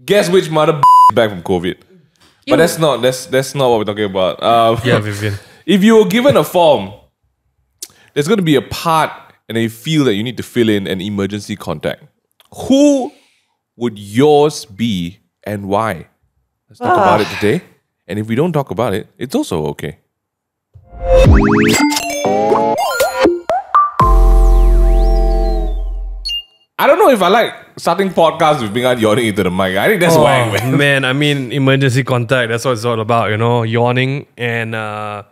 Guess which mother is back from COVID? But that's not what we're talking about. Yeah, Vivian. If you were given a form, there's going to be a part and you feel that you need to fill in an emergency contact. Who would yours be and why? Let's talk about it today. And if we don't talk about it, it's also okay. I don't know if I like starting podcasts with Bingan yawning into the mic. I think that's whack, man. Man, I mean, emergency contact, that's what it's all about, yawning and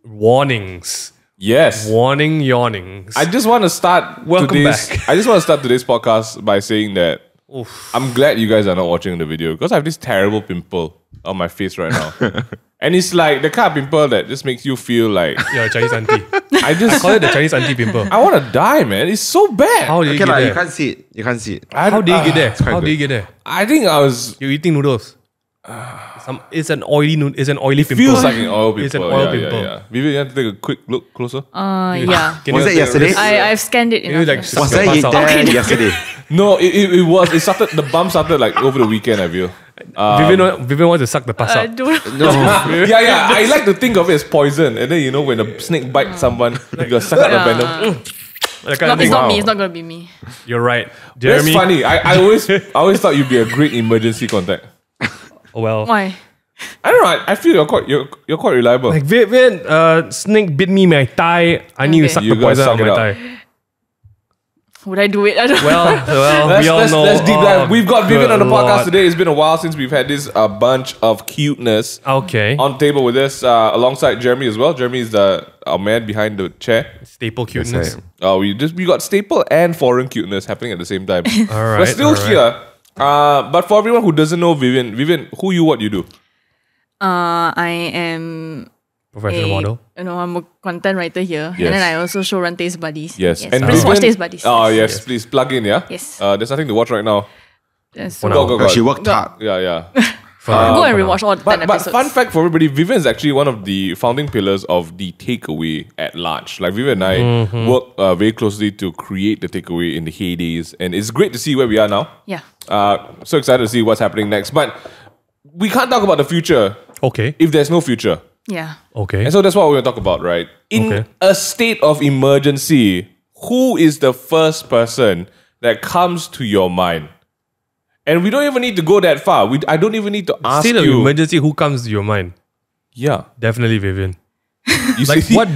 warnings. Yes. Warning, yawnings. I just want to start Welcome back. I just want to start today's podcast by saying that I'm glad you guys are not watching the video because I have this terrible pimple on my face right now. And it's like the kind of pimple that just makes you feel like You're a Chinese auntie. I call it the Chinese auntie pimple. I want to die, man. It's so bad. How did you get there? You can't see it. You can't see it. How did you get there? quite How good. did you get there? I think I was. You're eating noodles. It's an oily pimple. Feels like an oil pimple. It's an oil yeah, pimple. Yeah. Vivian, you have to take a quick look closer. Yeah. Can Was you that yesterday? I've scanned it. you like enough. suck Was your that pus out? there yesterday? No, it was. It started. The bump started like over the weekend. I feel. Vivian wants to suck the pus I out. don't No. Yeah. I like to think of it as poison, and then when a snake bites someone, you gotta suck out the venom. That kind of It's thing. not me. It's not gonna be me. You're right. That's Jeremy. funny. I always thought you'd be a great emergency contact. Oh, well. Why? I don't know. I feel you're quite reliable. Like Vivian, snake bit me my thigh. I need to Okay. suck You the gotta poison suck out of it my out. thigh. Would I do it? I don't Well, we all know. Let's deep dive. We've got Vivian on the good podcast Lord. today. It's been a while since we've had this bunch of cuteness Okay. on the table with us alongside Jeremy as well. Jeremy is our man behind the chair. Staple cuteness. We got staple and foreign cuteness happening at the same time. All right. We're still all right. here. But for everyone who doesn't know Vivian, who you, what you do? I am Professional model. I'm a content writer here. Yes. And then I also show run Taste Buddies. Yes. And please watch Taste Buddies. Oh, yes. Please plug in, yeah? Yes. There's nothing to watch right now. So Go. She worked hard. Yeah. go and rewatch all the 10 But episodes. fun fact for everybody, Vivian is actually one of the founding pillars of the takeaway at large. Like Vivian and I work very closely to create the takeaway in the heydays. And it's great to see where we are now. Yeah. So excited to see what's happening next. But we can't talk about the future Okay. if there's no future. Yeah. Okay. And so that's what we're going to talk about, right? In Okay. a state of emergency, who is the first person that comes to your mind? And we don't even need to go that far. I don't even need to ask State of you. emergency, who comes to your mind? Yeah. Definitely Vivian. You Like see? what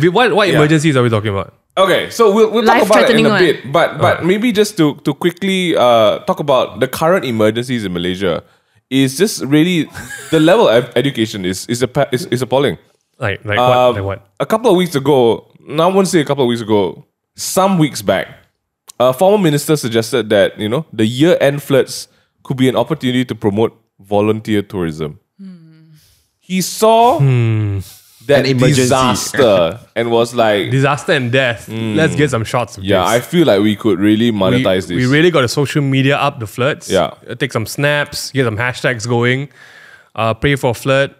Yeah. emergencies are we talking about? Okay, so we'll talk about it in Life-threatening a one. bit. But maybe just to quickly talk about the current emergencies in Malaysia is just really the level of education is appalling. Like what? Like what? A couple of weeks ago, no, I won't say a couple of weeks ago, some weeks back, a former minister suggested that, the year-end flirts could be an opportunity to promote volunteer tourism. He saw that An emergency. disaster and was like, Disaster and death. Let's get some shots of yeah, I this. feel like we could really monetize this. We really got to social media up the flirts. Yeah. Take some snaps, get some hashtags going. Pray for flirt,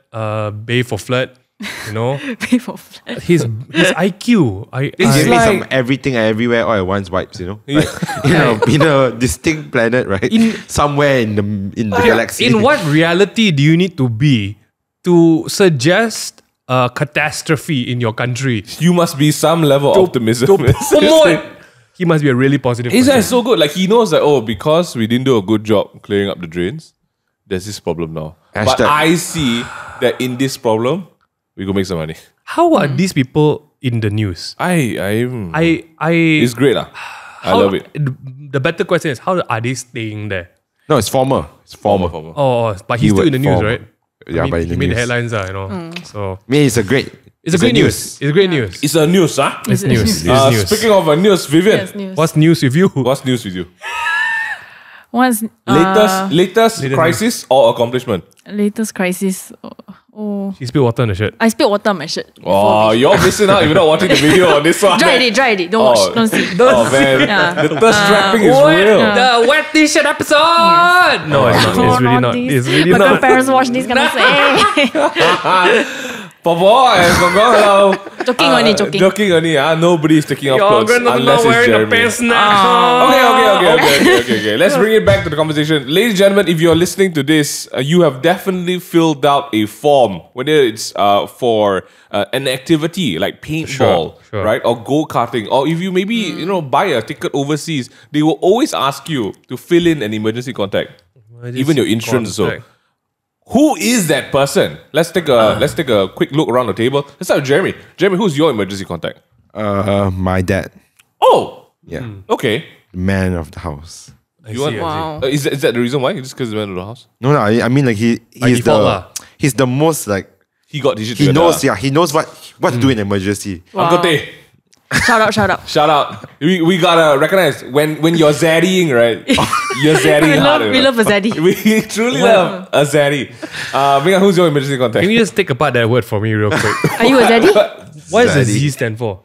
bay for flirt. Pay for flat. His IQ. This give me like- some everything and everywhere all at once vibes, Like, in a distinct planet, right? Somewhere in the galaxy. In what reality do you need to be to suggest a catastrophe in your country? You must be some level of optimism. To promote. He must be a really positive He's person. like so good. Like he knows that, because we didn't do a good job clearing up the drains, there's this problem now. But Hashtag. I see that in this problem, we go make some money. How are these people in the news? It's great. I love it. The better question is, how are they staying there? No, it's former. It's former. Oh, but he's still in the news, Keyword right? Yeah, but in he the made the news. headlines, So I mean, it's a great news. It's great news. It's a news, huh? It's news. It's news. Speaking of a news, Vivian, Yes, news. What's news with you? what's news with you? What's Latest crisis or accomplishment? latest crisis? Oh, She spilled water on the shirt. I spilled water on my shirt. Oh, you're missing out if you're not watching the video on this one. Dry it. Don't watch. Don't see. Oh man, Yeah. the thirst trapping is real. The wet t-shirt episode! No, it's not. It's really not. It's really My not. grandparents watch this kind of say. Popo and Gong, hello. Joking only, joking. Joking only. Nobody's taking off Your clothes grandmother unless not it's wearing the Jeremy. pants now. Okay. Let's bring it back to the conversation. Ladies and gentlemen, if you're listening to this, you have definitely filled out a form, whether it's for an activity like paintball, Sure. right? Or go-karting. Or if you maybe, buy a ticket overseas, they will always ask you to fill in an emergency contact. Even your insurance also. Who is that person? Let's take a quick look around the table. Let's start with Jeremy. Jeremy, who's your emergency contact? My dad. Oh, Yeah. okay. Man of the house. You want? Wow. Is that the reason why? Just because he went to the house? No, I mean like he's default lah. he's the most like He got his shit he together. knows he knows what to do in emergency. Uncle Wow. Tay, Shout out. shout out. We gotta recognize when you're zaddying, right? You're zaddying hard. We love a zaddy. We truly love a zaddy. Mika, who's your emergency contact? Can you just take apart that word for me real quick? Are you a zaddy? What does the Zaddy. Z stand for?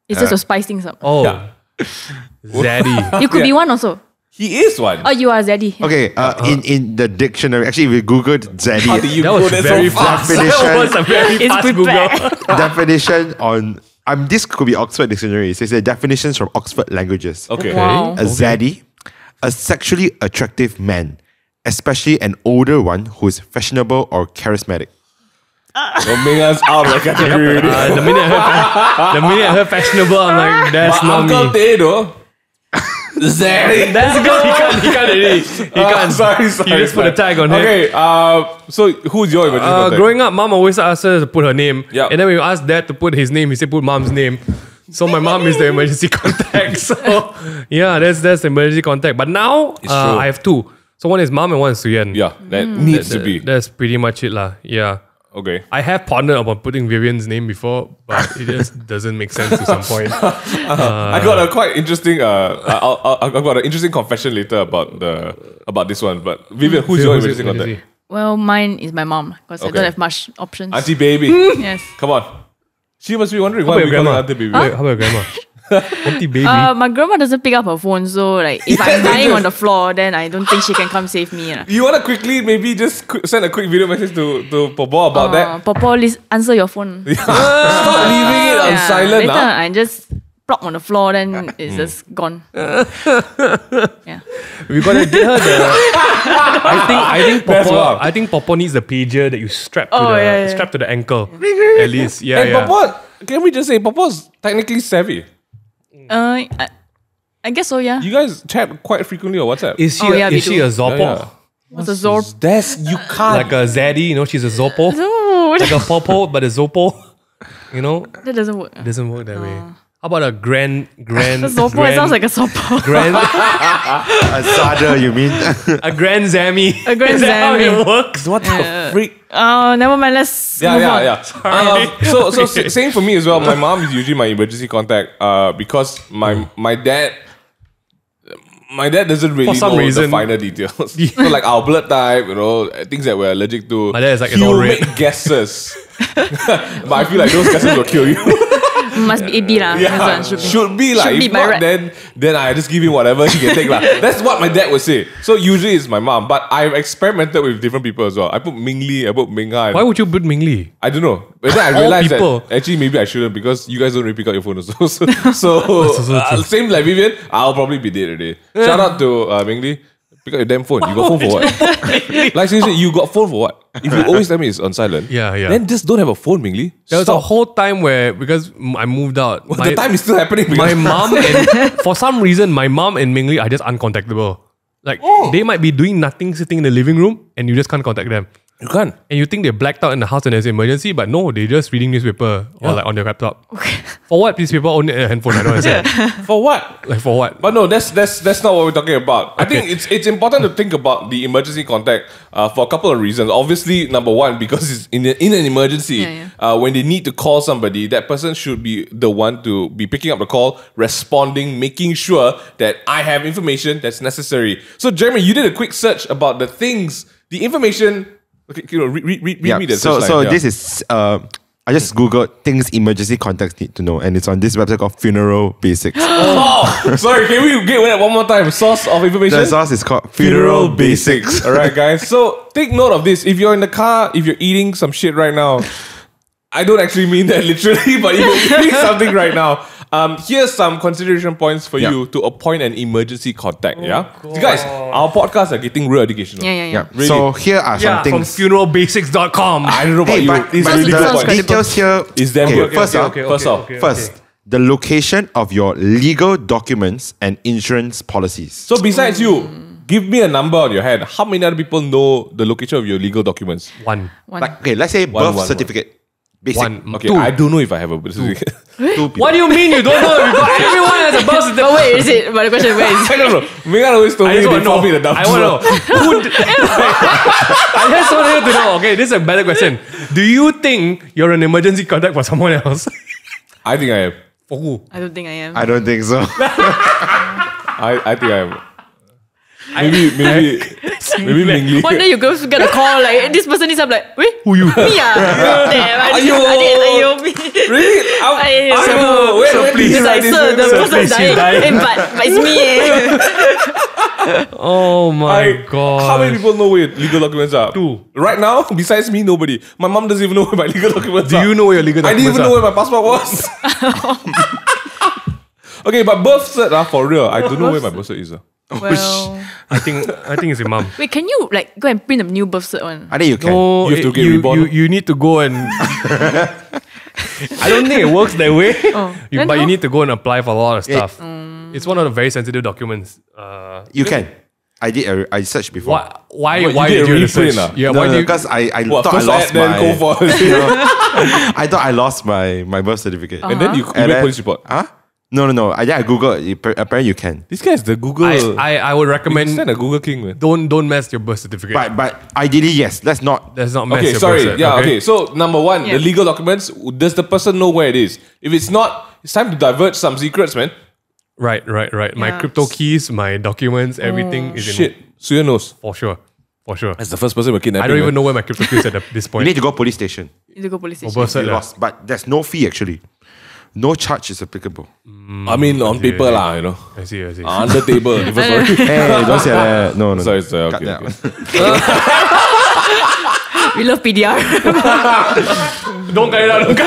It's just to spice things up. Oh, Yeah. Zaddy. You could be one also. He is one. Oh, you are zaddy. Okay, in the dictionary, actually, if we googled How did Zaddy, you That go was there very so fast? fast. That was a very It's fast prepared. Google. definition on this could be Oxford Dictionary. It says definitions from Oxford languages. Okay. Wow. A zaddy, a sexually attractive man, especially an older one who is fashionable or charismatic. So Minga's out of the category. The minute I heard fashionable, I'm like, that's But not Uncle me. Tay though. Zaddy. That's good. He can't already. He can't. Sorry. You just put a tag on him. Okay, so who's your emergency contact? Growing up, mom always asked her to put her name. Yeah. And then when we asked dad to put his name, he said put mom's name. So my mom is the emergency contact. So yeah, that's the emergency contact. But now It's true. I have two. So one is mom and one is Suyen. Yeah, that needs to be. That's pretty much it lah. Yeah. Okay. I have pondered about putting Vivian's name before, but it just doesn't make sense to some point. I got a quite interesting. I got an interesting confession later about this one. But Vivian, who's your emergency contact? Well, mine is my mom because I Okay. don't have much options. Auntie baby. Yes. Come on. She must be wondering How why about we your call her grandma? Auntie baby. How about your grandma? Auntie baby. My grandma doesn't pick up her phone, so like if I'm lying on the floor, then I don't think she can come save me. You want to quickly maybe just send a quick video message to Popo about that? Popo, please answer your phone. Stop leaving it on Yeah, silent. later Huh? I just plop on the floor, then it's just gone. Yeah. We gotta get her the. That's wild. I think Popo needs the pager that you strap to strap to the ankle. At least, yeah, And yeah. Popo, can we just say Popo's technically savvy? I guess so, yeah. You guys chat quite frequently on WhatsApp. Is she Oh, yeah, we is she do. a Zorpo? Yeah. What's a Zorp? That's you can't. Like a Zaddy, she's a Zorpo. Oh, Like a Popo, but a Zopo. that doesn't work. It doesn't work that way. How about a grand Zopo, it sounds like a Zopo. grand A Zada, you mean? a grand Zammy. A grand Is that how Zammy. it works? What the freak? Oh, never mind. Let's move on. So same for me as well. My mom is usually my emergency contact because my dad doesn't really some know reason. the finer details. So like our blood type, things that we're allergic to. My dad is like, it's he'll all red. make guesses, but I feel like those guesses will kill you. Must be AB lah. Yeah, This one should be like Should be if by not, right. then I just give him whatever he can take lah. That's what my dad would say. So usually it's my mom, but I've experimented with different people as well. I put Ming Li, I put Ming Han. Why would you put Mingli? I don't know. But then I All realized people. that actually maybe I shouldn't because you guys don't really pick up your phone also. So true. same like Vivian, I'll probably be dead today. Shout out to Ming Li. Pick up your damn phone. You got phone for what? Like seriously, you got phone for what? If you always tell me it's on silent, Yeah. then just don't have a phone, Ming Li. There was a Stop. whole time where because I moved out, The time is still happening. my because- mom and for some reason my mom and Mingli are just uncontactable. Like they might be doing nothing sitting in the living room and you just can't contact them. You can't. And you think they're blacked out in the house and there's an emergency, but no, they're just reading newspaper or like on their laptop. For what these people own a handphone? I don't understand. For what? Like for what? But no, that's not what we're talking about. I think it's important to think about the emergency contact for a couple of reasons. Obviously, number one, because it's in an emergency, when they need to call somebody, that person should be the one to be picking up the call, responding, making sure that I have information that's necessary. So, Jeremy, you did a quick search about the things, the information. Okay, read me the search line. So this is I just googled things emergency contacts need to know, and it's on this website called Funeral Basics. Oh, sorry, can we get that one more time? Source of information? The source is called Funeral Basics. All right, guys. So take note of this. If you're in the car, if you're eating some shit right now, I don't actually mean that literally, but you're doing something right now. Here's some consideration points for you to appoint an emergency contact. You guys, our podcasts are getting real educational. Yeah. Really? So here are some From things. funeralbasics.com. I don't know about Hey, you. but It's but really good the point. details here Is them good. First off, okay. the location of your legal documents and insurance policies. So besides you, give me a number on your hand. How many other people know the location of your legal documents? One. Like, okay, let's say birth one. certificate. Basic. One. Okay, Two. I don't know if I have a birth certificate. 2 people. What do you mean you don't know? Everyone has a birth certificate. But where is it? But the question, where is I it? don't know. Megan always told I me just they want to found me know. in the I want to know. I just want you to know. Okay, this is a better question. Do you think you're an emergency contact for someone else? I think I am. For who? I don't think I am. I don't think so. I think I am. Maybe Mingli. One day you go get a call like this person is. I'm like, wait, Who you? me ah? Damn, I did, Really? Wait, please. It's like, sir, the Sir, person's please, dying. she's dying. But it's me. Oh my god. How many people know where your legal documents are? 2. Right now, besides me, nobody. My mom doesn't even know where my legal documents Do are. you know where your legal I didn't documents even know are? where my passport was. Okay, but birth cert for real. I don't know where my birth cert is. Well, I think it's your mom. wait, can you like go and print a new birth cert one? I think you can. No, You have to get reborn. you need to go and. I don't think it works that way. Then But you how? need to go and apply for a lot of stuff. It's one of the very sensitive documents. You can. I searched before. Why What, you did did a you reprint research? ah? Yeah, No, why do you? because I What, thought I first lost then my. go for I thought I lost my birth certificate. And then you And made then- police report. Huh? No. I Googled. Apparently, you can. This guy is the Google. I would recommend Send a Google King, man. don't mess your birth certificate. But ideally, yes. Let's not. Let's not mess Okay, your sorry. birth cert, Yeah, okay. So number one, Yeah. the legal documents. Does the person know where it is? If it's not, it's time to divulge some secrets, man. Right. My Yeah. crypto keys, my documents, everything is in Shit, Suya knows. for sure. That's the first person we're kidnapping. I don't even man. know where my crypto keys at this You point. need to go police station. You need to go police station. birth cert, You yeah. lost, but there's no fee actually. No charge is applicable. I mean, on paper lah, you know. I see. Under table. different story. Hey, don't say that. No. Sorry. Cut Okay, that okay. out. We love PDR. Don't cut it out. Keep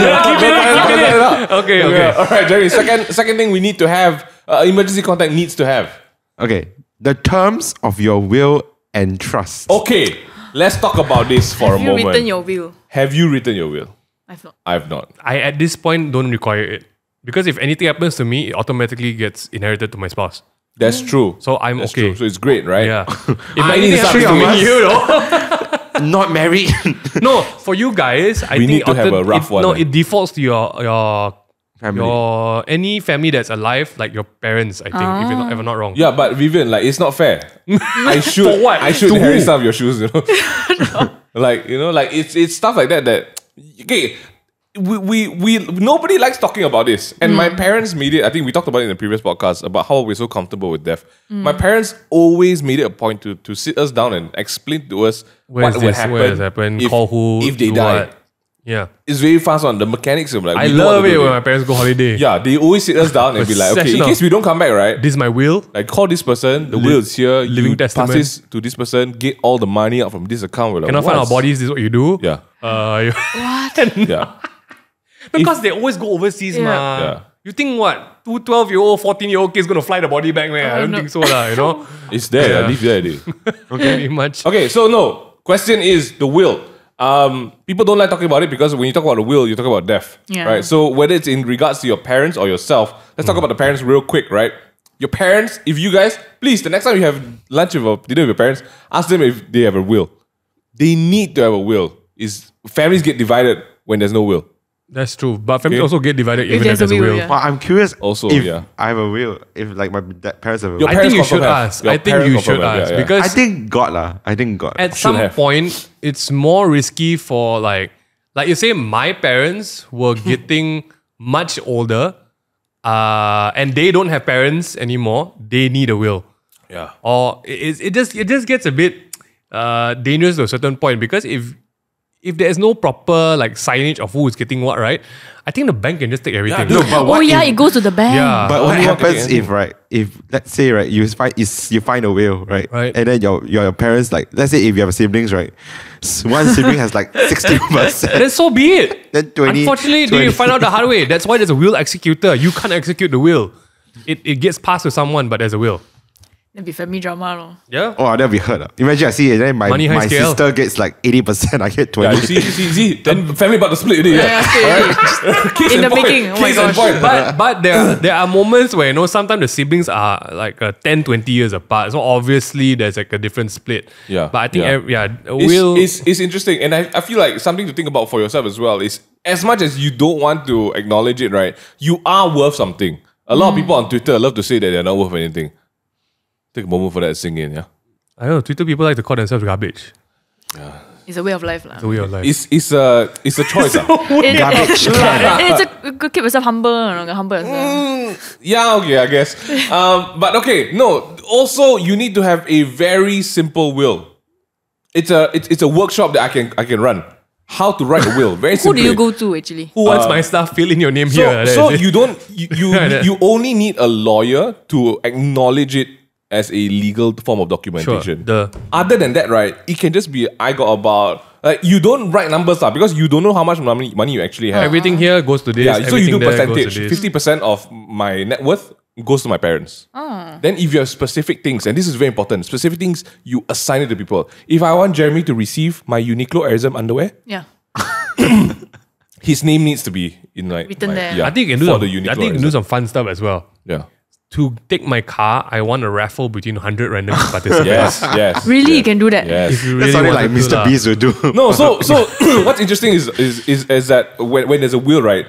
it in. Okay. All right, Jerry. Second thing we need to have, emergency contact needs to have. Okay. The terms of your will and trust. Okay, let's talk about this for Have a you moment. written your will? Have you written your will? I've not. I've not. I at this point don't require it because if anything happens to me, it automatically gets inherited to my spouse. That's true. So I'm That's okay. true. So it's great, right? Yeah. If I anything need happens to something me, else. you know. Not married. No, for you guys, I We think need to have a rough one, No, eh? it defaults to your Family. any family that's alive, like your parents. I think if I'm not wrong. Yeah, but Vivian, like it's not fair. I should For what? I should To inherit who? some of your shoes, you know. Like, you know, like it's stuff like that okay. We nobody likes talking about this. And my parents made it, I think we talked about it in the previous podcast about how we're so comfortable with death. My parents always made it a point to sit us down and explain to us Where's what would this? happen, Where has happened? if, Call who? if they do die. what. Yeah. It's very fast on the mechanics of like I we know what love to it do when there. my parents go holiday. Yeah, they always sit us down and be like, okay, session in of- case we don't come back, right? This is my will. Like call this person, the will is here, living you testament. pass this to this person, get all the money out from this account. We're like, Cannot find our what's- bodies. This is what you do. Yeah. Yeah. Because they always go overseas, Yeah. ma. Yeah. You think what? 12-year-old, 14-year-old kids gonna fly the body back, man? I don't no. think so, lah. You know. It's there, Yeah. I live there. Already. Pretty much. Okay, so no. Question is the will. People don't like talking about it because when you talk about the will, you talk about death. Yeah. Right? So whether it's in regards to your parents or yourself, let's talk about the parents real quick, right? Your parents, if you guys, please, the next time you have lunch with or dinner with your parents, ask them if they have a will. They need to have a will. Families get divided when there's no will. That's true. But families Okay. also get divided even if there's there's a a will, will. yeah. Well, I'm curious. Also, if yeah. I have a will, if like my parents have a will. Your I parents think you confirm should have. ask. Your I think parents you should confirm have, ask yeah, yeah. because I think God lah. I think God. at some have. point it's more risky for like you say my parents were getting much older and they don't have parents anymore. They need a will. Yeah. Or it just gets a bit dangerous to a certain point because if if there's no proper like signage of who is getting what, right? I think the bank can just take everything. No, but Oh what yeah, if, it goes to the bank. Yeah. but what Only one happens can- if let's say right you find a whale, right? Right. And then your parents, like, let's say if you have siblings, right? One sibling has like 60%. Then so be it. Then 20. Unfortunately, then you find out the hard way. That's why there's a will executor. You can't execute the will. It gets passed to someone, but there's a will. It'll be family drama, lor. Yeah. Oh, that'll be hurt. Imagine I see it, then my Money high scale. sister gets like 80%, I get 20. Yeah, you see. Then family about to split already. Case In the point. making. Oh my Case in gosh. point. But there are moments where, sometimes the siblings are like 10, 20 years apart. So obviously there's like a different split. Yeah, But I think, yeah. a will... It's interesting, and I feel like something to think about for yourself as well is, as much as you don't want to acknowledge it, right? You are worth something. A lot of people on Twitter love to say that they're not worth anything. Take a moment for that to sink in, yeah. I don't know, Twitter people like to call themselves garbage. It's a way of life, lah. It's a way of life. It's a choice. It's a keep yourself humble, humble yourself. Yeah, okay, I guess. But okay, no. Also, you need to have a very simple will. It's a workshop that I can run. How to write a will? Very Who simply. do you go to actually? Who wants my stuff? Fill in your name here. So That's it. you don't you only need a lawyer to acknowledge it as a legal form of Sure. documentation. The Other than that, right, it can just be I got about like you don't write numbers because you don't know how much money you actually have. everything here goes to this. Yeah, so you do everything there goes percentage. to this. 50% of my net worth goes to my parents. Then if you have specific things, and this is very important, specific things you assign it to people. If I want Jeremy to receive my Uniqlo Airism underwear, Yeah. his name needs to be in like Written there. Yeah, I think you can do for some, the Uniqlo I think you can do Airism. some fun stuff as well. Yeah. To take my car, I want a raffle between 100 random participants. Yes. Really, yes, you can do that? Yes. If you That's really something want like to do Mr. lah. Beast would do. No, so what's interesting is that when there's a will, right,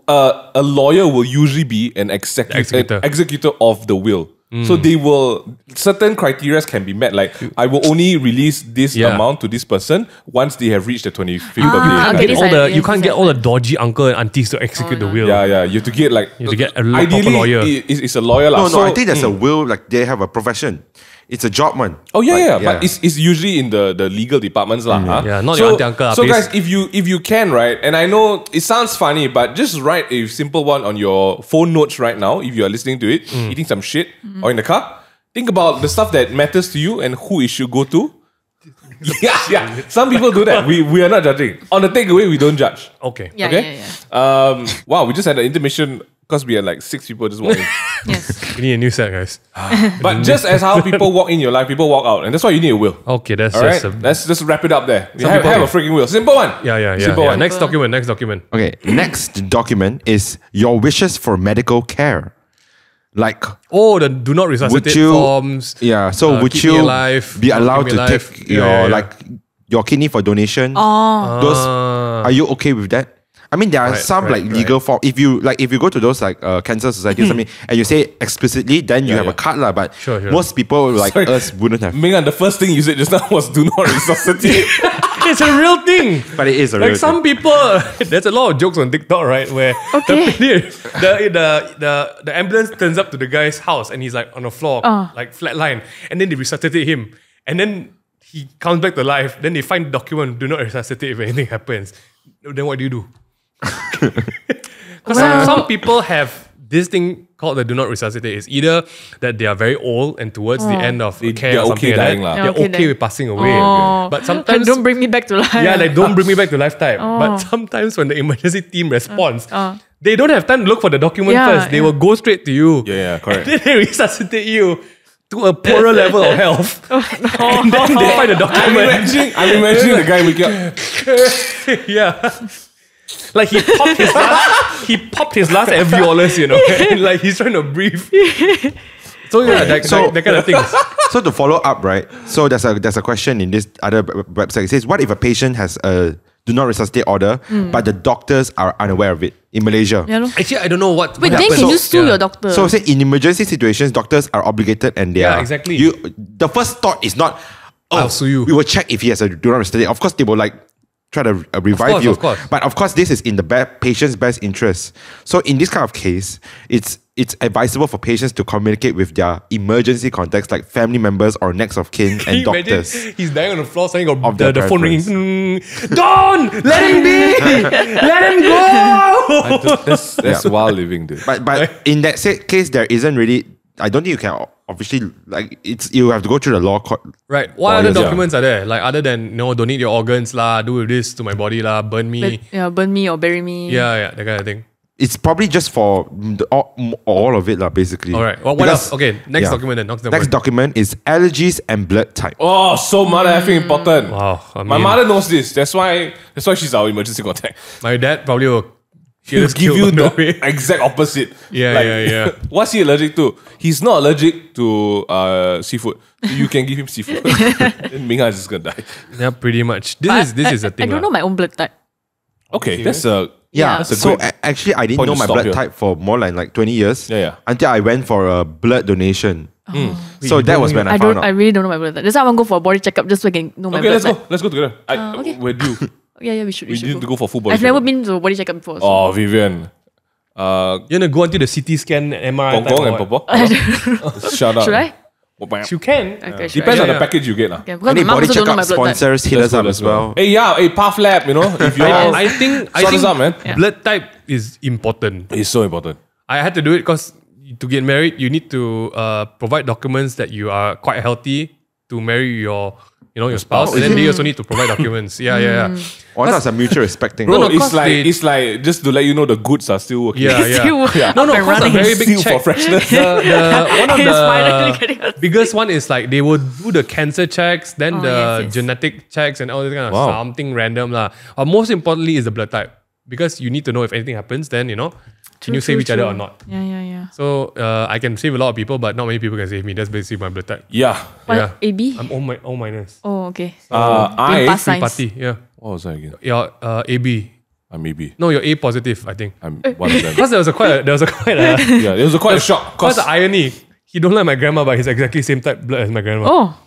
a lawyer will usually be an executor. executor of the will. So they will, certain criteria can be met. Like I will only release this Yeah. amount to this person once they have reached the 25th You birthday. can't Okay, get this all the I- you can't yes, get yes, all the dodgy uncle and aunties to execute the will. Yeah. You have to get like You have to get a proper ideally lawyer. It's a lawyer. No, So, I think there's a will, like they have a profession. It's a job, man. Oh yeah, Like, but it's usually in the legal departments lah. Huh? Yeah, not so, your auntie, uncle, So please. guys, if you can, right, and I know it sounds funny, but just write a simple one on your phone notes right now. If you are listening to it, eating some shit or in the car, think about the stuff that matters to you and who it should go to. Yeah. Some people do that. We are not judging. On the takeaway, we don't judge. Okay. Yeah, Okay. yeah. Wow, we just had an intermission because we had like 6 people just walking. Yes. We need a new set, guys. But just as how people walk in your life, people walk out, and that's why you need a will. Okay, that's All right, just a, let's just wrap it up there. We Some have people- a freaking will. Simple one. yeah. Simple one. Next document. Okay, next document is your wishes for medical care. Like, Oh, the do not resuscitate would you? forms. Yeah. So would keep me you alive, be allowed keep me to alive. take Yeah. your kidney for donation? Oh. Those are you okay with that? I mean, there are some right, legal form. If you go to those cancer society or something, and you say explicitly, then you have a card lah. But Sure. most people like Sorry. us wouldn't have. Mingan, the first thing you said just now was do not resuscitate. It's a real thing. But it is a Like real some people, there's a lot of jokes on TikTok, right? Where the ambulance turns up to the guy's house and he's like on the floor, like flatline, and then they resuscitate him, and then he comes back to life. Then they find the document, do not resuscitate if anything happens. Then what do you do? Because some people have this thing called the do not resuscitate. It's either that they are very old and towards the end of care they're or something okay like dying that, lah. they're They're okay okay dying. with passing away. Oh. But sometimes Don't bring me back to life. yeah, like don't bring me back to life type. But sometimes when the emergency team responds, they don't have time to look for the document Yeah, first. They will go straight to you. Yeah, correct. And then they resuscitate you to a poorer level of health. And then they find the document. I'm imagining the guy waking up. Yeah. Like he popped his last alveolus, and like he's trying to breathe. So yeah, that kind of things. So to follow up, right? So there's a question in this other website. It says, what if a patient has a do not resuscitate order, but the doctors are unaware of it in Malaysia? Yeah, lor. Actually, I don't know what. Wait, what then happens. can you sue your doctor? So say in emergency situations, doctors are obligated and they Yeah, are exactly. The first thought is not, I'll sue you. We will check if he has a do not resuscitate. Of course, they will try to revive you. Of course. But of course, this is in the patient's best interest. So in this kind of case, it's it's advisable for patients to communicate with their emergency contacts like family members or next of kin Can and you imagine? doctors. He's dying on the floor, saying Of their the phone ringing. preference. Don't let him be. Let him go. That's wild living, dude. But in that case, there isn't really. I don't think you can obviously like it's. You have to go through the law court. Right. What other Lawyers, yeah. documents are there? Like other than donate your organs lah, do this to my body lah, burn me. Burn me or bury me. Yeah, that kind of thing. It's probably just for all of it lah, basically. All right. What Because- else? Okay, next yeah. document then. Next document is allergies and blood type. Oh, so mother effing important. Wow. I My mean, mother knows this. That's why she's our emergency contact. My dad probably will He'll us give killed you on the way. exact opposite. Yeah. What's he allergic to? He's not allergic to seafood. You can give him seafood. Then Mingha is just gonna die. Yeah, pretty much. This is a thing. I don't know my own blood type. Okay, that's a Yeah, that's a so great actually I didn't point know to my stop blood here. type for more than like 20 years. Yeah. Until I went for a blood donation. So you that don't was know when I I found out. really don't know my blood type. That's why I want to go for a body checkup just so I can know my Okay, blood let's go. type. Let's go together. okay. We're due. Yeah, we should. We should need go. to go for full body I've never checkup. been to a body checkup before. So. Oh, Vivian. You're gonna go into the CT scan, MRI. Gong Gong and Papa. Shut up. Should I? You can. Okay, should Depends I? on the Yeah. package you get. Lah. Okay, because Any my mom body also don't know my checkup blood type. sponsors hit us up as well. Hey, Path Lab, if you're I think sort us out, man. Yeah. blood type is important. It's so important. I had to do it because to get married, you need to provide documents that you are quite healthy to marry your spouse, and then they also need to provide documents. Yeah. Or that's a mutual respect thing. Bro, no, it's cause like they- it's like just to let you know the goods are still working. Yeah. Still No, up and cause a running. very big Seal check. for freshness. One of It's finally getting the us. biggest one is like they will do the cancer checks, then Oh, the yes. genetic checks and all this kind of Wow. something random lah. Most importantly is the blood type because you need to know if anything happens, then can you save each other or not? Yeah. So I can save a lot of people, but not many people can save me. That's basically my blood type. Yeah. What? Yeah. AB? I'm O minus. Oh, okay. I pass Free science. party. Yeah. what was I again? Your AB. Maybe No, you're A positive. I think. I'm one of them. Because there was quite a Yeah, it was quite a shock. What's Cause the irony? He don't like my grandma, but he's exactly same type blood as my grandma. Oh.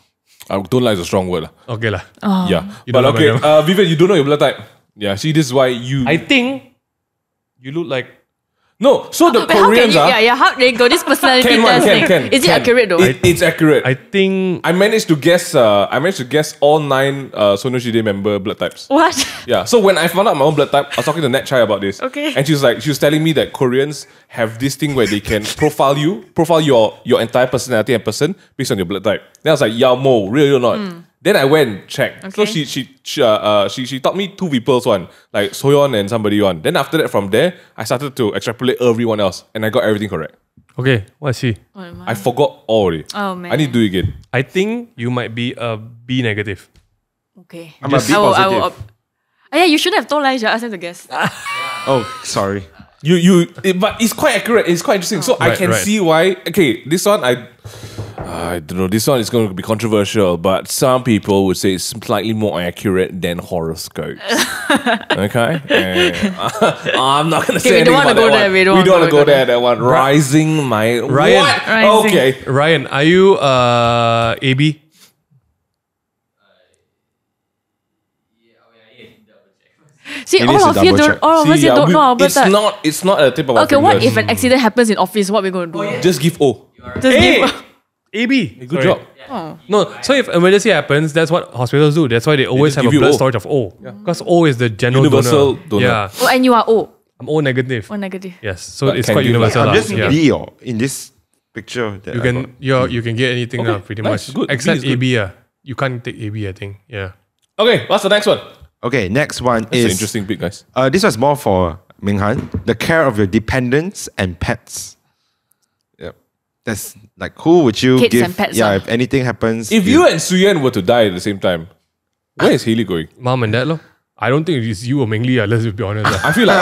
I don't like is a strong word. Lah. Okay lah. Yeah, You but don't know okay, my Vivian, you don't know your blood type. Yeah, see, this is why you. I think you look like. no. So the Wait, how can Koreans you? are. Yeah. How they got this personality test thing? Is it accurate though? It's accurate. I think. I managed to guess. I managed to guess all 9 Sonoshide member blood types. What? Yeah. So when I found out my own blood type, I was talking to Nat Chai about this. Okay. And she was telling me that Koreans have this thing where they can profile your entire personality and person based on your blood type. Then I was like, yeah, mo, real or not? Then I went check. So Okay. she taught me 2 people's one, like Soyeon and somebody one. Then after that, from there, I started to extrapolate everyone else, and I got everything correct. Okay, what's she? I forgot all already. Oh, man. I need to do it again. I think you might be a B negative. Okay. I'm a B I will. positive. Yeah, you shouldn't have told lies. You asked them to guess. Oh, sorry. But it's quite accurate. It's quite interesting. So I Right, can right. see why. Okay, this one I don't know. This one is going to be controversial, but some people would say it's slightly more accurate than horoscopes. Okay, I'm not going to say we anything don't wanna about go that there. one. We don't We wanna don't want to go go there. there. That one. Rising my Ryan. What? Rising. Okay. Ryan, are you AB? See, He needs all to of you double don't. check. All of us here don't know our blood type. It's not a tip of our Okay, what fingers. if an accident happens in office? What we gonna do? Just give O. Just Hey! give. AB. Good Sorry. job. No, so if emergency happens, that's what hospitals do. That's why they always just have a give you blood O. storage of O. Because O is the general Universal donor. Yeah, Oh, and you are O. I'm O negative. O negative. Yes, so But it's can quite give, universal. I'm lah. just Yeah. B in this picture. That You I can you can get anything Okay, now, pretty nice, much. good. B Except is good. AB. You can't take AB, I think. Yeah. Okay, what's the next one? got. Okay, next one That's an is interesting bit, guys. This was more for Minghan. The care of your dependents and pets. Yep. That's like who would you Kids give? and pets, yeah, ah. if anything happens. If you and Suyen were to die at the same time, where is Haley going? Mom and dad, lo. I don't think it's you or Mengli, let's be honest. lah. I feel like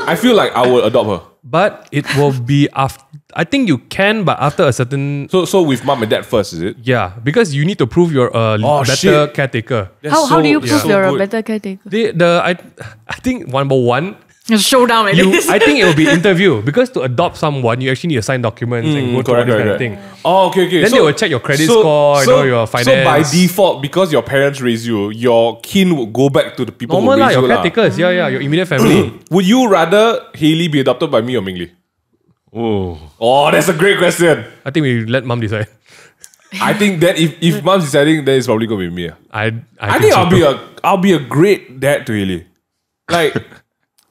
I feel like I will adopt her. But it will be after. I think you can, but after a certain. So with mom and dad first, is it? Yeah, because you need to prove you're a better shit. caretaker. That's How do you prove so you're a good. better caretaker? I think number one, Showdown like this. I think it will be interview because to adopt someone, you actually need to sign documents and go through all this kind of thing. Oh, okay. Then they will check your credit score, your finance. So by default, because your parents raised you, your kin will go back to the people Normal who lah, raised your you lah. caretakers, your immediate family. Would you rather Haley be adopted by me or Mingli? Oh, that's a great question. I think we let mom decide. I think that if mom's deciding, then it's probably gonna be me. I think so. I'll be a great dad to Haley. Like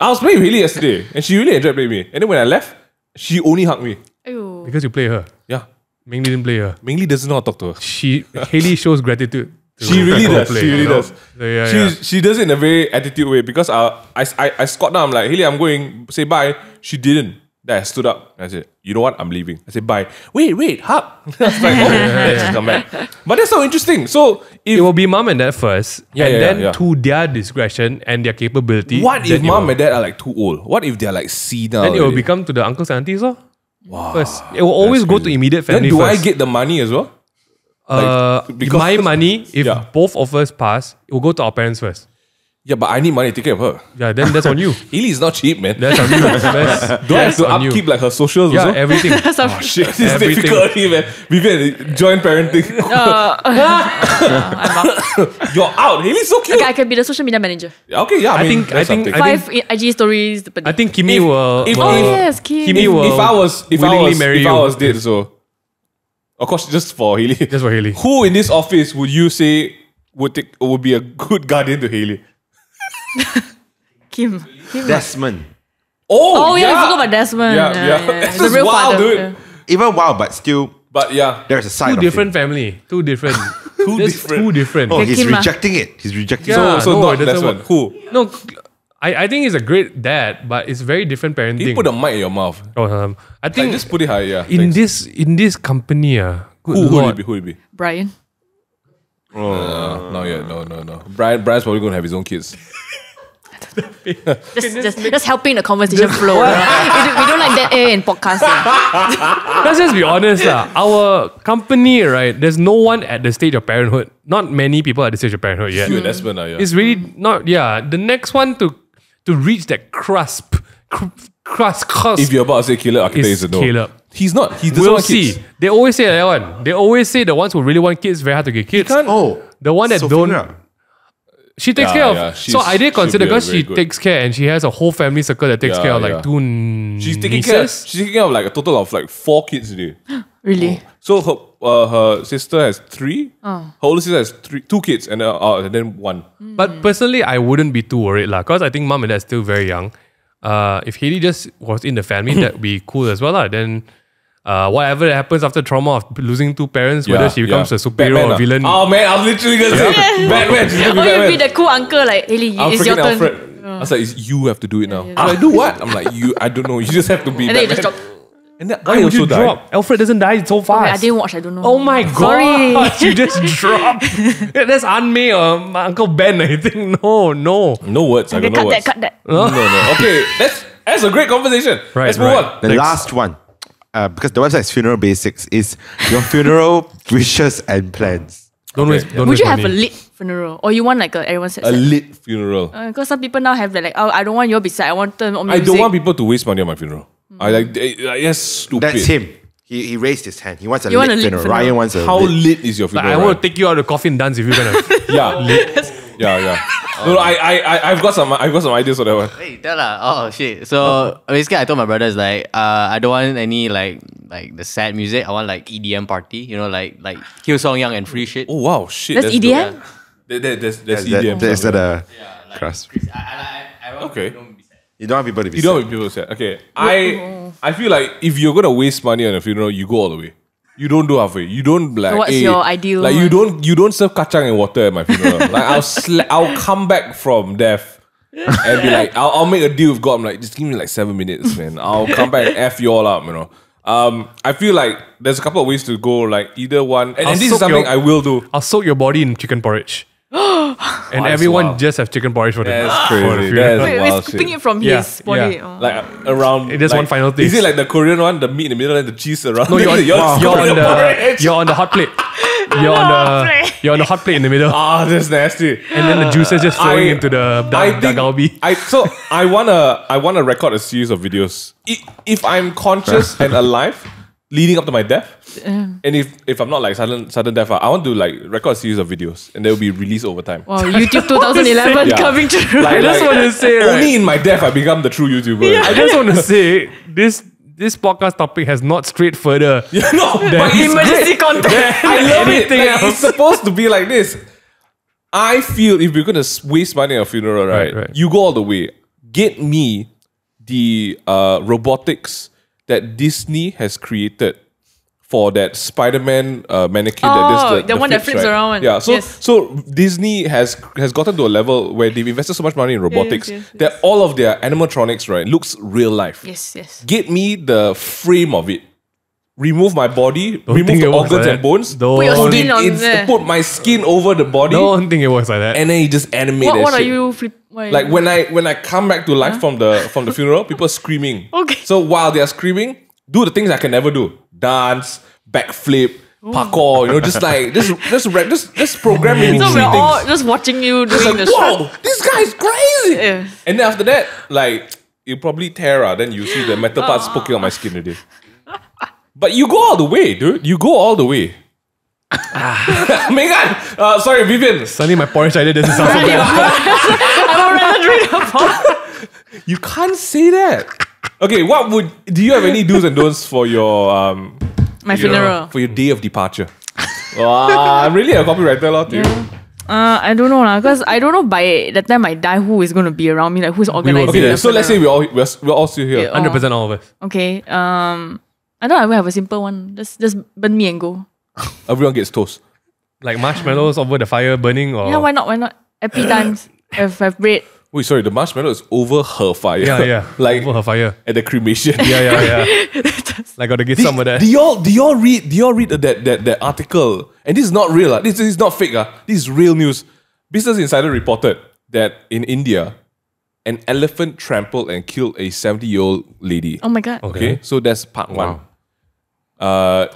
I was playing with Haley yesterday, and she really enjoyed playing with me. And then when I left, she only hugged me. Ew. Because you play her. Yeah, Mingli didn't play her. Mingli doesn't know how to talk to her. Haley shows gratitude. She really does. Play, She really you know? does. So, yeah. She does it in a very attitude way because I squat down. I'm like, Haley, I'm going. Say bye. She didn't. Then I stood up. And I said, you know what? I'm leaving. I said bye. Wait, hug. I was like, then she come back. But that's so interesting. So It will be mom and dad first, Yeah, and yeah, then yeah. to their discretion and their capability. what if then mom and dad are like too old? What if they're like senile? Then it will already? become to the uncles and aunties, first. It will always go to immediate Then family do first. I get the money as well? because- my money, if Yeah. both of us pass, it will go to our parents first. Yeah, but I need money to take care of her. Yeah, then that's on you. Haley is not cheap, man. That's on you. Do I have to upkeep like her socials Yeah, also? everything. Oh shit, this is Everything. difficult, man. We've had joint parenting. I'm out. You're out. Haley's so cute. Okay, I can be the social media manager. Okay, yeah. I mean, I that's think- something. I 5 IG stories. Per day. I think Kimi will. if- will- Oh yes, Kim. Kimi will if I was willingly marry if I you. was dead, so of course just for Haley. Just for Haley. Who in this office would you say would be a good guardian to Haley? Kim. Desmond. Oh yeah, I forgot about Desmond. Yeah. That's The just real wild, father. dude. Yeah. Even wild, but still, But yeah, there's a side Two of different him. family. Two different. Two There's different. Two different. Oh, Okay, he's Kim, rejecting it. He's rejecting Yeah. it. so no, not it doesn't Desmond. work. Who? No, I think he's a great dad, but it's very different parenting. You put a mic in your mouth. I Like, think just put it high. Yeah. in thanks. this company, good Who would Lord. it be? Who would it be? Brian. Not yet. No. Brian's probably gonna have his own kids. Just helping the conversation flow. We don't like that in podcasting. Let's just be honest, our company, right? There's no one at the stage of parenthood. Not many people at the stage of parenthood yet. You and Desmond, yeah. It's really not. Yeah, the next one to reach that cusp. If you're about to say Caleb, architect Is is a no. Caleb. He's not. He doesn't We'll want kids. see. They always say that one. They always say the ones who really want kids very hard to get kids. Oh, The one that Sophia. she takes Yeah, care of. yeah, So I should did consider be a because very she good- takes care and she has a whole family circle that takes Yeah, care of like yeah. two She's taking nieces. care of like a total of like 4 kids today. Really? So her sister has 3. Her older sister has 2 kids and then 1. But personally, I wouldn't be too worried lah, because I think mom and dad are still very young. If Haley just was in the family, that'd be cool as well lah. Then whatever that happens after trauma of losing 2 parents, whether she becomes a superhero Batman, or villain. Oh man, I was literally gonna say Batman. She's gonna be Oh, you'll be Batman. the cool uncle like, Haley, I'm it's your freaking turn. Alfred. I was like, you have to do it now. I'm like, do what? I'm like, I don't know. You just have to be And then you Batman. just drop. And then Why I would also you died. drop? Alfred doesn't die so fast. I didn't watch, I don't know. Oh my god! Sorry. You just dropped. That's Aunt May or my Uncle Ben. I think no. No words. I Okay, got no words. cut that. No. Okay, that's a great conversation. Right, Let's move right. on. The Next. last one, because the website is Funeral Basics, is your funeral wishes and plans. Don't waste. Don't Would waste you have a money. lit funeral? Or you want like everyone set? A lit funeral. Because some people now have like, oh, I don't want you all beside. I want them on I music. don't want people to waste money on my funeral. I like that's stupid. That's him. He raised his hand. He wants a You lit want a lit funeral. funeral? Ryan wants a How lit. lit is your Like, funeral? I want Ryan? to take you out of the coffin dance if you're gonna. Yeah. No, I've got some ideas for that one. Wait, tell lah. Oh shit. So basically, I told my brothers like, I don't want any like the sad music. I want like EDM party. You know, like Hillsong Young and free shit. Oh wow, shit. That's dope. EDM? That's EDM. That's stuff. the crust. I want Okay. don't be sad. You don't want people to be You don't sad. want people to say, okay. I feel like if you're gonna waste money on a funeral, you go all the way. You don't do halfway. You don't like. what's hey, your ideal Like one? you don't serve kacang and water at my funeral. Like I'll come back from death and be like, I'll make a deal with God. I'm like, just give me like 7 minutes, man. I'll come back and f you all up, you know. I feel like there's a couple of ways to go. Like either one, and this is soak something your- I will do. I'll soak your body in chicken porridge. And That's everyone wild. just have chicken porridge for the That's for the crazy. funeral. That's Wait, wild we're scooping shit. it from Yeah, his body. yeah. Oh. Like around. There's like, one final taste. Is it like the Korean one, the meat in the middle and the cheese around? No, you're on, Yours- you're on the hot plate. You're on the hot plate in the middle, Ah, that's nasty. and then the juices just flowing into the I think- galbi. I wanna record a series of videos. If I'm conscious and alive, leading up to my death, and if I'm not like sudden death, I want to like record a series of videos, and they will be released over time. Wow, YouTube 2011 Yeah. coming true. I just want to say, right? Only in my death I become the true YouTuber. I just want to say this this podcast topic has not strayed further. Yeah, no, but it's Emergency great. contact. I love it. Anything Like, it's else. supposed to be like this. I feel if you're gonna waste money on a funeral, right? You go all the way. Get me the robotics that Disney has created for that Spider-Man mannequin that does the one that flips right? around. Yeah, so Yes. so Disney has gotten to a level where they've invested so much money in robotics yes, that all of their animatronics, right, looks real life. Yes. Get me the frame of it. Remove my body, Don't remove think the it works organs like and that. bones. Don't- Put your Put skin it on in- there. put my skin over the body, Don't think it works like that. and then you just animate that What are shit. you flip? What are Like you- when I come back to life from the funeral, people are screaming. Okay. So while they are screaming, do the things I can never do: dance, backflip, parkour. You know, just program me So three we're all things. just watching you It's doing like, the whoa, shot. this guy's crazy. Yeah. And then after that, like you probably tear out. Then you see the metal parts poking on my skin already. But you go all the way, dude. You go all the way. Megan, sorry, Vivian. Suddenly my porridge idea doesn't sound so bad. I would rather drink a pot. You can't say that. Okay, do you have any do's and don'ts for your My funeral. for your day of departure? Wow, I'm really a copywriter, lot. I don't know because I don't know by the time I die who is going to be around me, like who's organizing. Okay, the then, so let's say funeral. we're all still here. Yeah. 100% all of us. Okay. I don't know. I will have a simple one. Just burn me and go. Everyone gets toast. Like marshmallows over the fire burning or... Yeah, why not? Why not? Happy times. Have bread. Wait, sorry, the marshmallow is over her fire. Yeah. like over her fire. at the cremation. Yeah. Like gotta get some of that. Do y'all read that article? And this is not real. This is not fake. This is real news. Business Insider reported that in India, an elephant trampled and killed a 70-year-old lady. Oh my god. Okay, so that's part one. They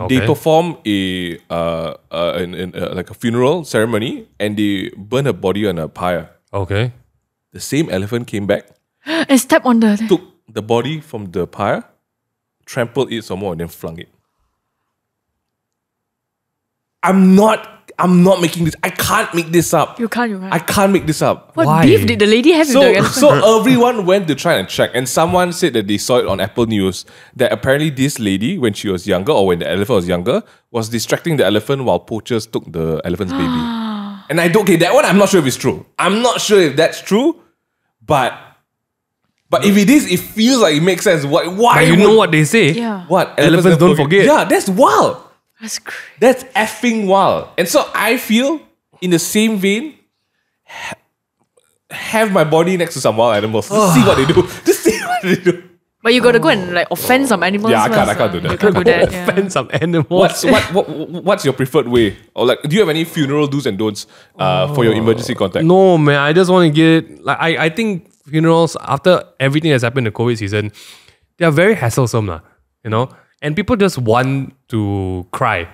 Okay. perform like a funeral ceremony and they burn her body on a pyre. Okay. The same elephant came back, And step on the. took the body from the pyre, trampled it some more, and then flung it. I'm not making this. I can't make this up. You can't. I can't make this up. What Why? beef did the lady have with the So, elephant? so everyone went to try and check, and someone said that they saw it on Apple News that apparently this lady, when she was younger or when the elephant was younger, was distracting the elephant while poachers took the elephant's baby. And that one I'm not sure if it's true. I'm not sure if that's true, but if it is, it feels like it makes sense. Why? But you know what they say? Yeah. What? Elephants don't forget. Yeah, that's wild. That's crazy. That's effing wild. And so I feel, in the same vein, have my body next to some wild animals. Just see what they do. Just see what they do. But you gotta go and like offend some animals. Yeah, I first, can't do that. You can't do that. Yeah. Offend some animals. What's your preferred way? Or like, do you have any funeral do's and don'ts for your emergency contact? No, man. I just want to get... Like, I think funerals, after everything that's happened in the COVID season, they are very hassle-some, you know? And people just want to cry.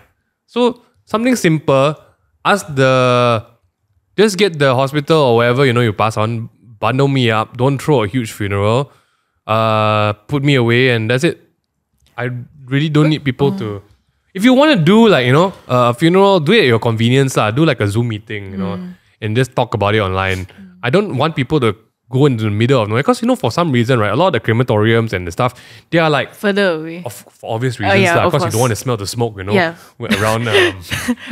So, something simple. Just get the hospital or wherever, you pass on, bundle me up, don't throw a huge funeral, put me away, and that's it. I really don't need people to... If you want to do a funeral, do it at your convenience. Do like a Zoom meeting, and just talk about it online. I don't want people to go into the middle of nowhere because, for some reason, right, a lot of the crematoriums and the stuff, they are like... Further away. For obvious reasons, yeah, of because you course. don't want to smell the smoke, Yeah. around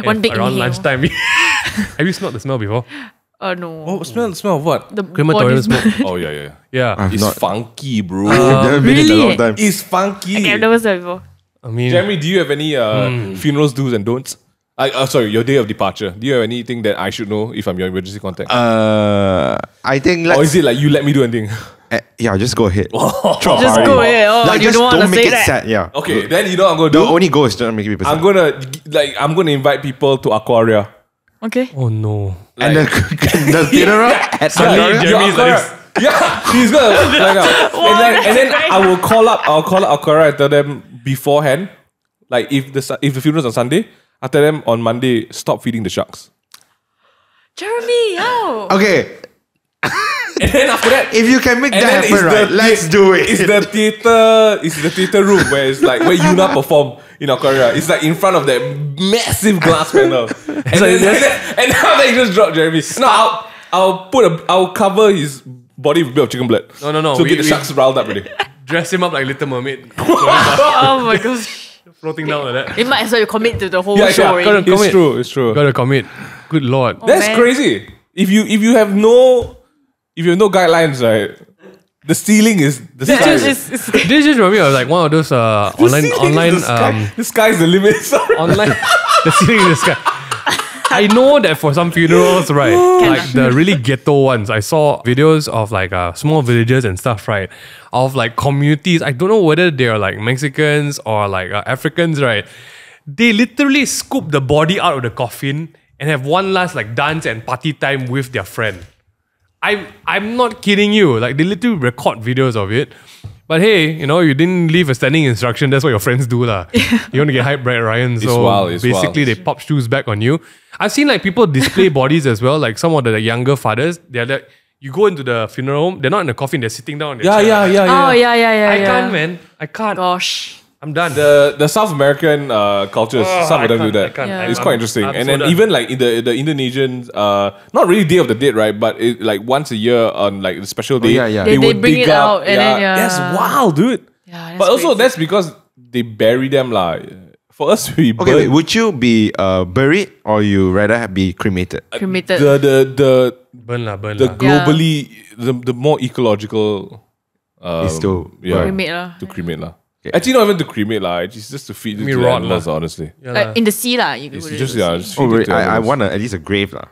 One big around inhale. lunchtime. Have you smelled the smell before? Oh no. Oh, smell of what? The Crematorium body smoke. Oh, yeah. Yeah. It's not- funky, bro. I've never been in a really? long time. It's funky. Okay, I've never said before. I mean, Jeremy, do you have any funerals do's and don'ts? Sorry, your day of departure. Do you have anything that I should know if I'm your emergency contact? I think or let's... is it like you let me do anything? yeah, just go ahead. Just go ahead. Oh, Like, you just don't want to make say it that. sad, yeah. Okay, then you know what I'm gonna The do. only goal is to not make people sad. I'm gonna invite people to Aquaria. Okay. oh no. And the funeral at Suddenly, Aquaria? Jeremy's like Aquaria. Yeah, he's gonna like and then I will call up Aquaria and tell them beforehand, like if the funeral's on Sunday, I tell them on Monday, stop feeding the sharks. Jeremy, how? Okay, And then after that, if you can make and that then happen, right, let's do it. It's the theater room where it's like where Yuna perform in Aquaria. It's like in front of that massive glass panel. And now they just drop Jeremy. No, I'll cover his body with a bit of chicken blood. No. So We- get the we- sharks riled up already. dress him up like Little Mermaid, Oh my gosh. floating down like that. It might as well you commit to the whole Yeah, show. yeah, already. it's true. It's true. Gotta commit. Good lord. That's man. crazy. If you have no guidelines, right? The ceiling is the sky. It's This just reminded me of like one of those online The sky's the limit. Sorry. online the ceiling in the sky. I know that for some funerals, right, like the really ghetto ones, I saw videos of like small villages and stuff, right, of like communities. I don't know whether they are like Mexicans or like Africans, right. They literally scoop the body out of the coffin and have one last like dance and party time with their friend. I'm not kidding you. Like they literally record videos of it. But hey, you know, you didn't leave a standing instruction. That's what your friends do, lah. You want to get hyped, right, Ryan? So wild, it's basically, wild. they pop shoes back on you. I've seen like people display bodies as well. Like some of the younger fathers, they're like, you go into the funeral home, they're not in the coffin, they're sitting down. In their chair. Oh yeah. I can't, man. I can't. Gosh. I'm done. The South American cultures, some of them do that. can't. Yeah. It's quite interesting. I'm And so then done. even like in the Indonesians, not really Day of the Dead, right? But it, like once a year on like the special day, yeah. They would bring dig it up. out and then, yeah. That's wild, dude. Yeah, that's But also crazy. that's because they bury them lah. For us, we Okay, wait, would you be buried or you rather be cremated? Cremated. the burn lah. globally the more ecological Is to Cremate lah. to cremate lah. Actually, not even to cremate lah. It's just to feed it Me to the rot animals, lah. honestly. Yeah, Like in the sea lah. You It's could just put it in the just sea. feed Oh, it wait, to I animals. want at least a grave lah.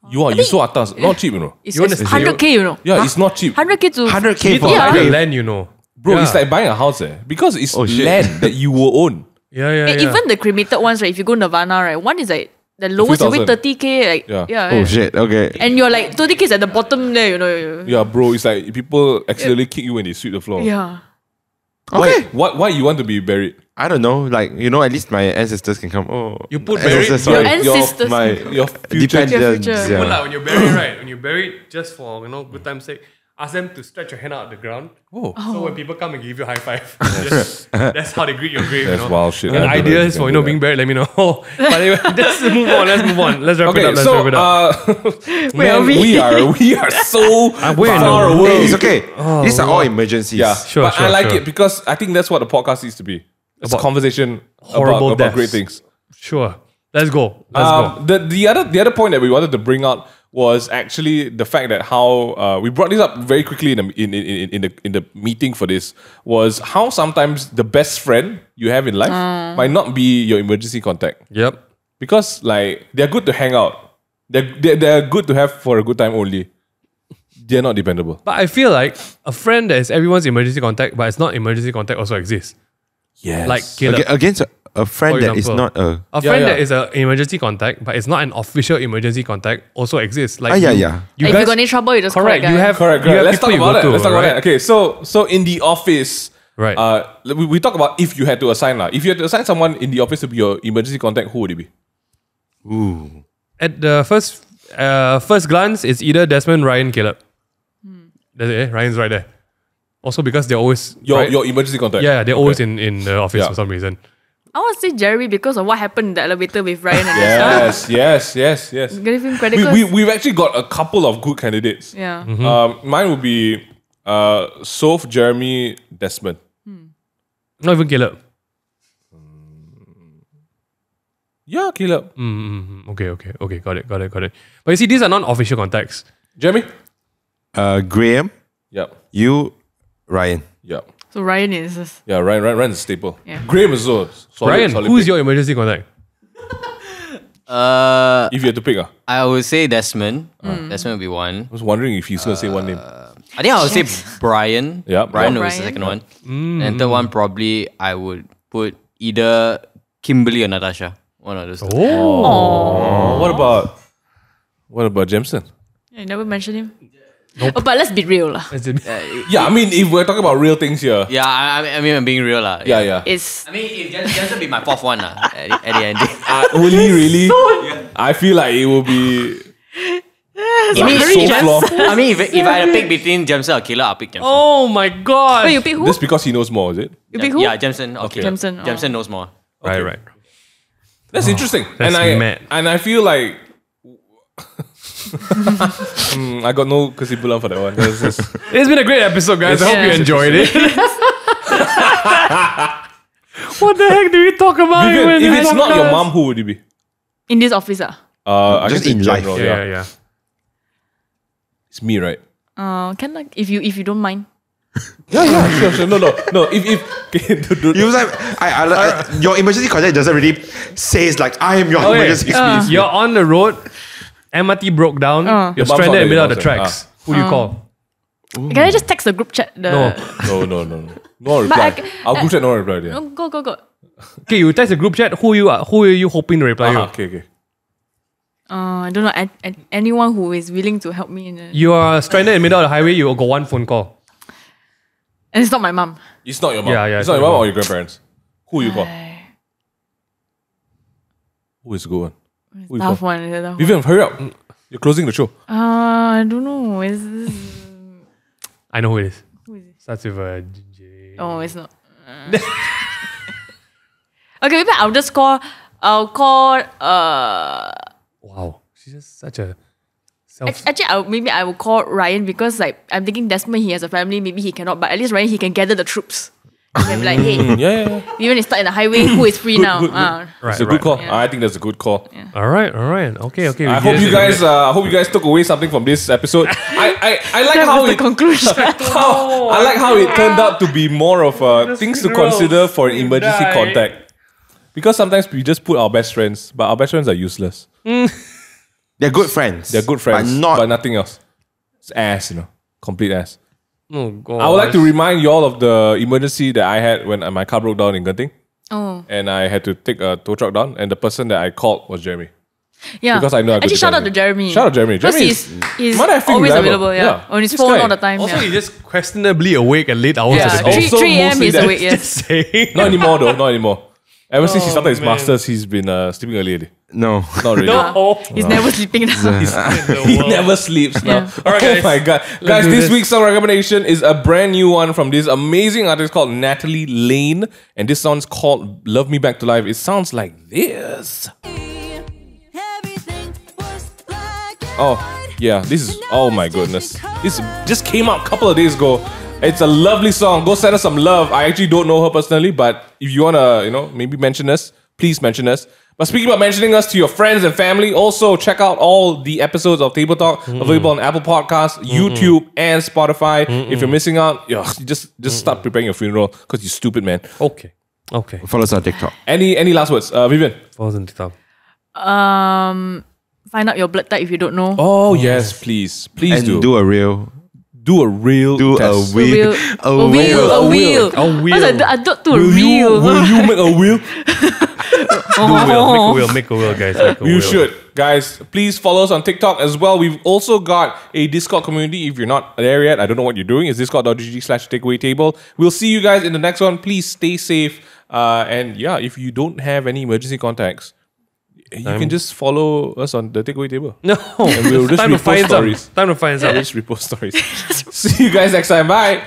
You so atas, not cheap, you know. It's You wanna say- 100k, you know. Yeah, it's not cheap. 100k to 100K for Yeah. a grave. land, you know. Bro, Yeah. it's like buying a house because it's Oh, shit. land that you will own. Yeah. Even the cremated ones, right? If you go Nirvana, right? One is like the lowest will be thousand. 30k. Like Yeah. Oh shit, okay. And you're like 30k is at the bottom there, you know. Yeah, bro, it's like people accidentally kick you when they sweep the floor. Yeah. Okay. Why you want to be buried? I don't know, like, you know, at least my ancestors can come. Oh, You put ancestors, buried- sorry. Your ancestors. my Your future. dependents. future. Yeah. Well, like, when you're buried, right? When you're buried, just for good time's sake, ask them to stretch your hand out of the ground. Oh. So when people come and give you a high five, that's how they greet your grave. That's you know? wild shit. And I don't know if ideas you for can do being that. buried, let me know. But anyway, let's move on. Let's wrap it Okay, up. Let's so wrap it up. Where are man, we? we are so we're in far the- away. Hey, it's okay. These are all emergencies. Yeah, Sure, but I sure, like sure. it because I think that's what the podcast needs to be. It's a About conversation horrible about great deaths. things. Sure. Let's go. Let's go. The other point that we wanted to bring out was actually the fact that how we brought this up very quickly in the meeting for this was how sometimes the best friend you have in life might not be your emergency contact Yep. because like they're good to hang out, they're good to have for a good time only. They're not dependable. But I feel like a friend that is everyone's emergency contact, but it's not emergency contact, also exists. Yes, Like Caleb. Against a friend For that is example. not a. A friend yeah. that is an emergency contact, but it's not an official emergency contact, also exists. Like yeah, you, yeah. You if guys, you got any trouble, you just correct. call that You guy. have Correct. You have Let's talk people about you that. go Let's to, talk about right? that. Okay, so in the office, Right. we talk about if you had to assign If you had to assign someone in the office to be your emergency contact, who would it be? Ooh. At the first glance, it's either Desmond, Ryan, Caleb. That's it. Ryan's right there. Also because they're always right? Your emergency contact. yeah, they're Okay. always in the office Yeah. for some reason. I want to say Jeremy because of what happened in the elevator with Ryan and Yes. Give him credit. We've actually got a couple of good candidates. Yeah. Mine would be Soph, Jeremy, Desmond. Not even Caleb. Yeah, Caleb. Okay. Got it. But you see, these are not official contacts. Jeremy? Graham, Yep. you, Ryan. Yep. So Ryan is. Yeah, Ryan's a staple. Yeah. Graham is also solid. Ryan, solid who's pick. your emergency contact? If you had to pick, I would say Desmond. Desmond would be one. I was wondering if he's gonna say one name. I think I would say Brian. Yeah, Brian yeah. was the Brian. second one. And third one probably I would put either Kimberly or Natasha. One of those. two. What about Jameson? You never mentioned him. Nope. Oh, but let's be real lah. Yeah, I mean, if we're talking about real things here. Yeah, I mean I'm being real lah. Yeah. It's I mean, if Jensen be my fourth one lah at the end. Will he really? I feel like it will be. Like so flawed. I mean, if I had to pick between Jensen or Kayla, I'll pick Jensen. Oh my god! wait, you pick who? Just because he knows more, is it? You pick who? Yeah, Jensen. Okay. Jensen, oh. Jensen knows more. Right. That's interesting. that's mad. And I feel like I got no kesimpulan for that one. It's been a great episode, guys. I hope you Yeah. enjoyed it. What the heck do we talk about? Vivian, in if it's not your podcast? mom, who would it be? In this office, I Just guess in life. general, Yeah. It's me, right? can like if you don't mind. Yeah, sure. No. If He was like, your emergency contact doesn't really say it's like, I am your emergency. You're on the road, MRT broke down, you're Your mom's stranded not in the middle of there, the your mom's tracks. Who do you call? Can I just text the group chat? No. no reply. I- Our group chat no reply. Yeah. Go. Okay, you text the group chat. Who are you hoping to reply you? Okay. I don't know. Anyone who is willing to help me. You are stranded in the middle of the highway, you got one phone call. And it's not my mom. It's not your mom. Yeah, It's not your mom or your grandparents. Who you call? Who is the good one? Who you Tough call? one. It's a tough one. Vivian, hurry up. You're closing the show. I don't know. I know who it is. Who is it? Starts with a J. Oh, it's not. Okay, maybe I'll call. Wow, she's just such a self. Actually, maybe I will call Ryan because like I'm thinking Desmond, he has a family, maybe he cannot, but at least Ryan, he can gather the troops. He can be like, hey, Yeah. even is stuck in the highway, who is free now? Right, It's a good call. Yeah. I think that's a good call. All right. Okay. I hope you guys took away something from this episode. I like That how was the it conclusion. I like how it turned out to be more of things to consider for an emergency contact. Because sometimes we just put our best friends, but our best friends are useless. They're good friends. They're good friends, but but not. nothing else. It's ass, complete ass. Oh God. I would like to remind you all of the emergency that I had when my car broke down in Genting. Oh, And I had to take a tow truck down, and the person that I called was Jeremy. yeah. Because I know I could Actually, shout depend out on to him. Jeremy. Shout out Jeremy. Because Jeremy he's might have been always reliable. available, Yeah. on his This phone guy. all the time. Also, yeah. he's just questionably awake at late hours. Yeah, of the day. 3 a.m. mostly he's that. awake, yes. Just saying. Not anymore, though. Not anymore. Ever since he started his man. masters, he's been sleeping early. Already. No. Not really. No. He's never sleeping now. He never sleeps now. Yeah. All right, Oh guys. my god. Let's Guys, do this this. week's song recommendation is a brand new one from this amazing artist called Natalie Lane. And this song's called Love Me Back to Life. It sounds like this. Oh, yeah. This is, oh my goodness. This just came out a couple of days ago. It's a lovely song. Go send us some love. I actually don't know her personally, but if you want to, maybe mention us, please mention us. But speaking about mentioning us to your friends and family, also check out all the episodes of Table Talk available on Apple Podcasts, YouTube, and Spotify. If you're missing out, just start preparing your funeral because you're stupid, man. Okay. Follow us on TikTok. Any last words, Vivian? Follows on TikTok. Find out your blood type if you don't know. Oh yes, please And do a real. do a real test. A wheel. I don't do a Will real. you make a wheel? Make a will, guys. Make a You will. should. Guys, please follow us on TikTok as well. We've also got a Discord community. If you're not there yet, I don't know what you're doing. It's discord.gg/takeaway-table. We'll see you guys in the next one. Please stay safe. And yeah, if you don't have any emergency contacts, you can just follow us on the Takeaway Table. No. And we'll just Time to repost find some. stories. Time to find some. Just repost stories. See you guys next time. Bye.